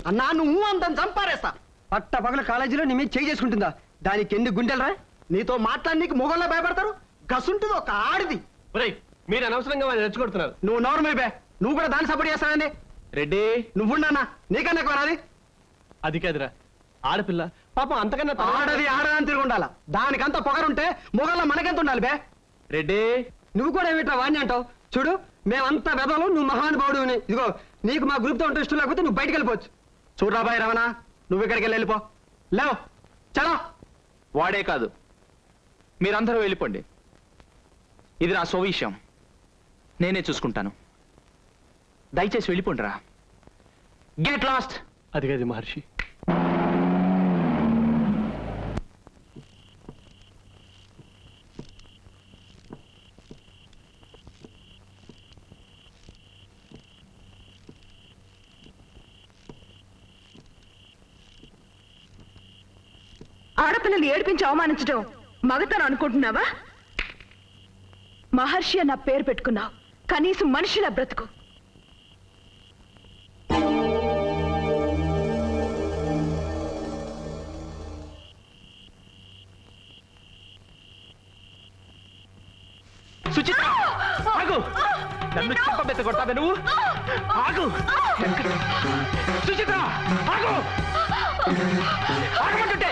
అన్నా నువ్వు అంత చంపారేస్తా. పట్ట పగల కాలేజీలో నీ మీద చేయి చేసుకుంటుందా? దానికి ఎన్ని గుండెలరా? నీతో మాట్లాడి నీకు మొగల్లో భయపడతారు. గసుంటుంది ఒక ఆడిది. మీరు అనవసరంగా వాళ్ళు రెచ్చగొడుతున్నారు. నువ్వు నార్మల్ బే, నువ్వు కూడా దాన్ని సపోర్ట్ చేస్తానండి. రెడ్డి నువ్వున్నా నీకన్నా ఎక్కువ రాది. అది కాదురా, ఆడపిల్ల పాపం అంతకన్నా ఆడది ఆడదని తిరిగి ఉండాలా. దానికంతా పొగరుంటే మొగల్లో మనకెంత ఉండాలి బే. రెడ్డి నువ్వు కూడా ఏమిట్రా వాణ్ణి అంటావు? చూడు మేమంతా వెదలు, నువ్వు మహానుభావుడు. ఇదిగో నీకు మా గ్రూప్ తో ఇంట్రెస్ట్ లేకపోతే నువ్వు బయటకు వెళ్ళిపోవచ్చు. చూడరాబాయ్ రమణ, నువ్వు ఇక్కడికి వెళ్ళిపో. లేవు చలో. వాడే కాదు, మీరందరూ వెళ్ళిపోండి. ఇది నా విషయం, నేనే చూసుకుంటాను. దయచేసి వెళ్ళిపోండిరా. Get lost. అది కాదు మహర్షి. ఆడపిల్లలు ఏడిపించి అవమానించడం మగతనం అనుకుంటున్నావా? మహర్షి అన్న పేరు పెట్టుకున్నావు, కనీసం మనిషిలా బ్రతుకు. సుచిత్ర ఆగు. నన్ను చెప్పబెత్త కొడతావే నువ్వు? ఆగు సుచిత్ర, ఆగు. ఆగమంటుంటే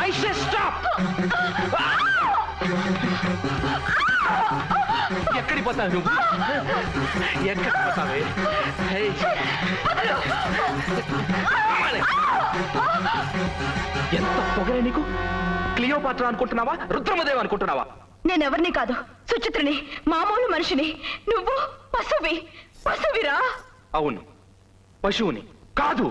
I say stop. ఎక్కడికి పోతావు నువ్వు? ఎక్కడికి పోతావే? ఎంత పొగరే నీకు? క్లియోపాత్ర అనుకుంటున్నావా? రుద్రమదేవ్ అనుకుంటున్నావా? నేనెవరిని కాదు, సుచిత్రని, మామూలు మనిషిని. నువ్వు పశువిరా. అవును, పశువుని కాదు,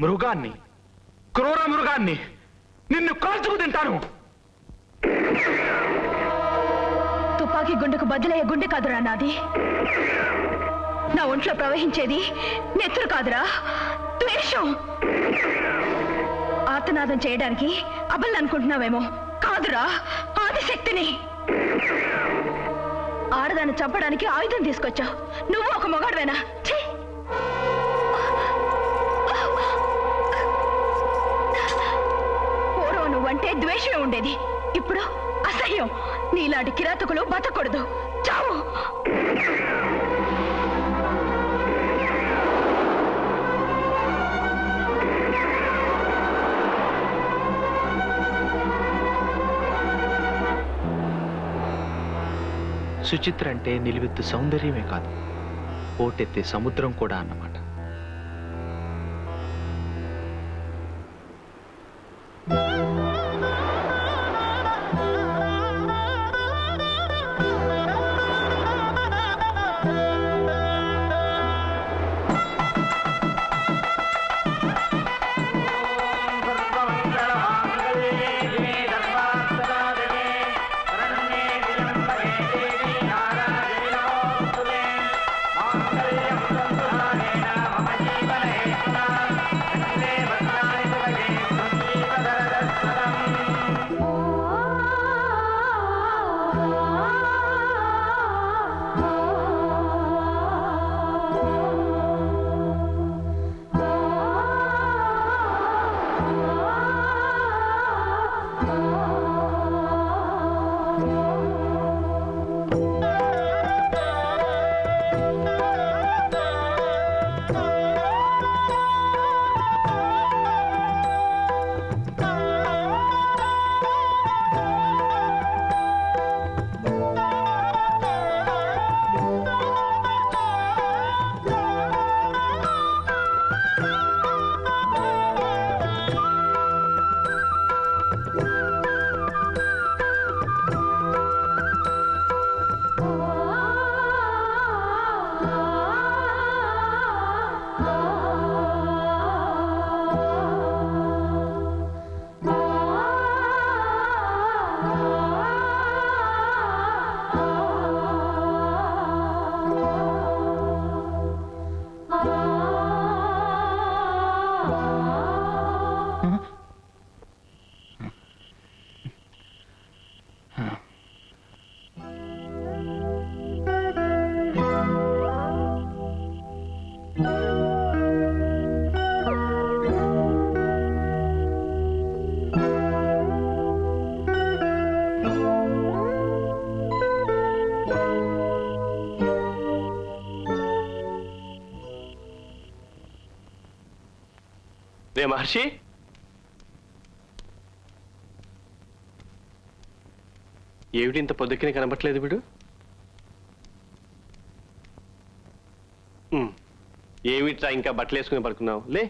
మృగాన్ని, క్రూర మృగాన్ని. నిన్ను కాల్చుకు తింటాను. తుపాకీ గుండెకు బదులయ్యే గుండె కాదురా నాది. నా ఒంట్లో ప్రవహించేది నెత్తురు కాదురా, ద్వేషం. ఆర్తనాదం చేయడానికి అబల్ని అనుకుంటున్నావేమో, కాదురా, ఆదిశక్తిని. ఆడదాన్ని చంపడానికి ఆయుధం తీసుకొచ్చావు. నువ్వు ఒక మొగాడువేనా? పూర్వం నువ్వంటే ద్వేషమే ఉండేది, ఇప్పుడు అసహ్యం. నీలాంటి కిరాతకులు బతకూడదు, చావు. సుచిత్ర అంటే నిలువెత్తు సౌందర్యమే కాదు, పోటెత్తే సముద్రం కూడా అన్నమాట. Yeah. రే మహర్షి, ఏమిటి ఇంత పొద్దుకిని కనబట్టలేదు వీడు? ఏమిట్రా ఇంకా బట్టలు వేసుకుని పడుకున్నావు? లే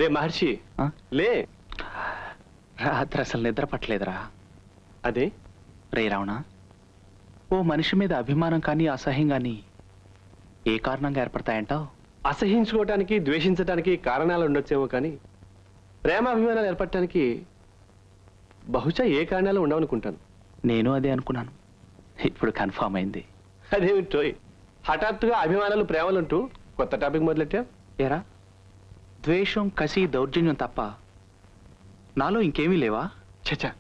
రే మహర్షి, ఆ? లే. రాత్రి అసలు నిద్ర పట్టలేదురా. అదే రే రావణ, ఓ మనిషి మీద అభిమానం కానీ అసహ్యం కానీ ఏ కారణంగా ఏర్పడతాయంటావు? అసహించుకోవటానికి, ద్వేషించటానికి కారణాలు ఉండొచ్చేమో కానీ ప్రేమాభిమానాలు ఏర్పడటానికి బహుశా ఏ కారణాలు ఉండవనుకుంటాను. నేను అదే అనుకున్నాను, ఇప్పుడు కన్ఫామ్ అయింది. అదేమిటోయ్, హఠాత్తుగా అభిమానాలు, ప్రేమలుంటూ కొత్త టాపిక్ మొదలెట్టా? ఏరా, ద్వేషం, కసి, దౌర్జన్యం తప్ప నాలో ఇంకేమీ లేవా? చచ్చా,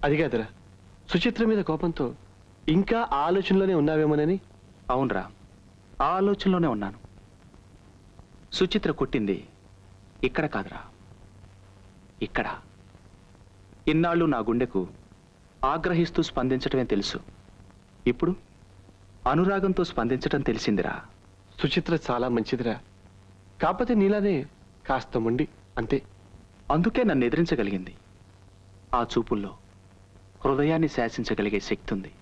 అది కాదురా. సుచిత్ర మీద కోపంతో ఇంకా ఆ ఆలోచనలోనే ఉన్నావేమోనని. అవునరా, ఆ ఆలోచనలోనే ఉన్నాను. సుచిత్ర కొట్టింది ఇక్కడ కాదురా, ఇక్కడ. ఇన్నాళ్ళు నా గుండెకు ఆగ్రహిస్తూ స్పందించటమే తెలుసు, ఇప్పుడు అనురాగంతో స్పందించటం తెలిసిందిరా. సుచిత్ర చాలా మంచిదిరా, కాకపోతే నీలానే కాస్త మొండి, అంతే. అందుకే నన్ను ఎదిరించగలిగింది. ఆ చూపుల్లో హృదయాన్ని శాసించగలిగే శక్తి ఉంది.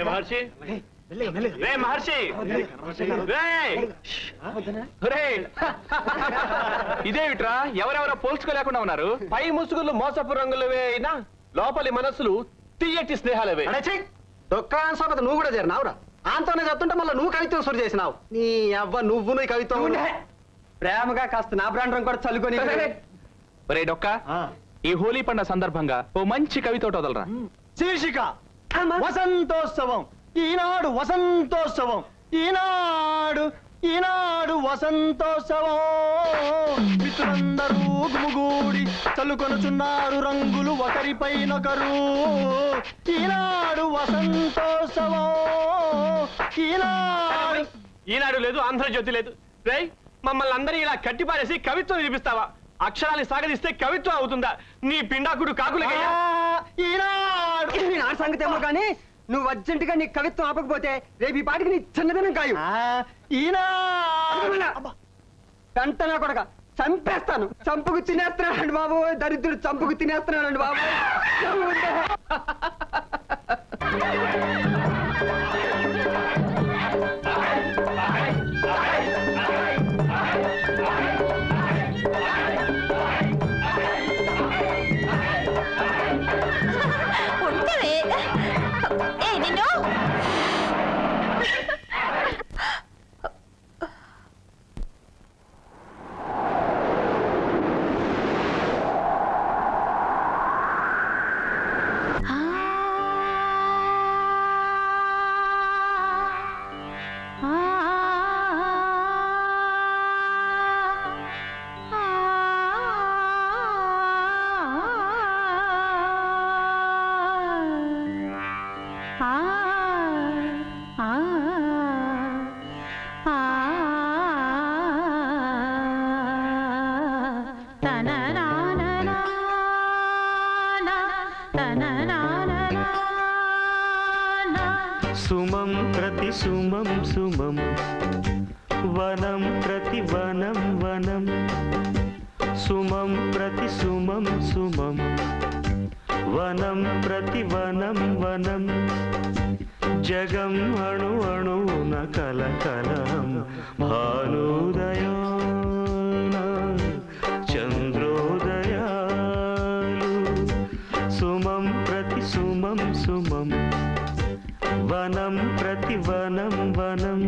మహర్షి, రే మహర్షి, ఇదేమిట్రా, ఎవరెవరో పోల్చుకోలేకుండా ఉన్నారు? పై ముసుగులు మోసపు రంగులవే అయినా లోపలి మనసులు తీయటి స్నేహాలవే. దుఃఖాన్ సోకత నువ్వు కూడా చేరినావురా. ఆంతోనే చెప్తుంటే మళ్ళీ నువ్వు కవిత్వం సురు చేసినావు. నీ అవ్వ నువ్వు నీ కవిత్వం. ప్రేమగా కాస్త నా బ్రాండ్ కూడా చల్లుకొని. ఒరే డొక్క, ఈ హోలీ పండుగ సందర్భంగా ఓ మంచి కవితోటి వదలరా. శీర్షిక వసంతోత్సవం. ఈనాడు వసంతోత్సవం, ఈనాడు ఈనాడు వసంతోత్సవం. మిత్రులందరూ గుమిగూడి చల్లుకొనుచున్నారు రంగులు ఒకరిపైనొకరు. ఈనాడు వసంతోత్సవం, ఈనాడు లేదు, ఆంధ్రజ్యోతి లేదు. రే, మమ్మల్ని అందరూ ఇలా కట్టిపారేసి కవిత్వం వినిపిస్తావా? అక్షరాలు సాగదీస్తే కవిత్వం అవుతుందా? నీ పిండాకుడు కాకులకయ్యా. ఈనాడు సంగతి ఏమో కానీ నువ్వు అర్జెంట్ గా నీ కవిత్వం ఆపకపోతే రేపు ఈ పాటికి నీ చిన్నదనం కాయు. వెంటనే కొడక చంపేస్తాను. చంపుకు తినేస్తున్నానండి బాబు, దరిద్రుడు చంపుకు తినేస్తున్నానండి బాబు. సుమం ప్రతి సుమం సుమం, వనం ప్రతి వనం వనం. సుమం ప్రతి సుమం సుమం, వనం ప్రతి వనం వనం. జగం అణు అణువున కలకలం, భానుదయాన చంద్రోదయాలు. సుమం ప్రతి సుమం సుమం, వనం ప్రతి వనం వనం.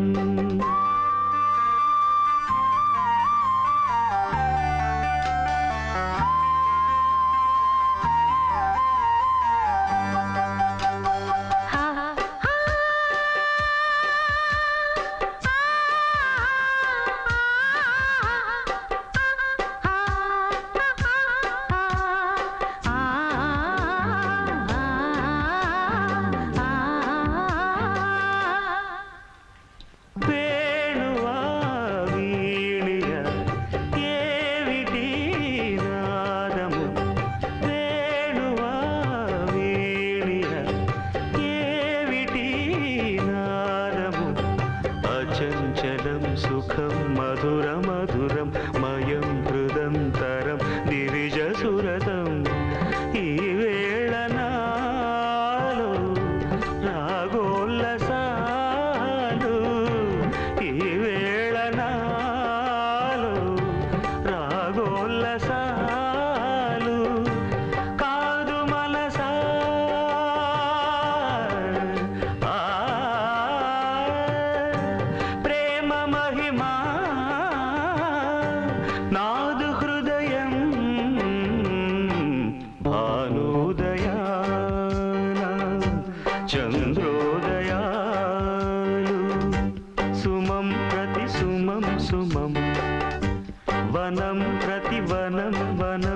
పదం సుఖం మధుర మధురం మయం హృదంతరం దివిజ సురతం ఈ వేళ నాలో రాగోల్లసాలు ఈ వేళ నాలో రాగోల్లసాలు కాదు మనసా ఆ, ప్రేమ మహిమా నాదు హృదయం భానుదయాన చంద్రోదయాలు సుమం ప్రతి సుమం సుమం వనం ప్రతి వనం వనం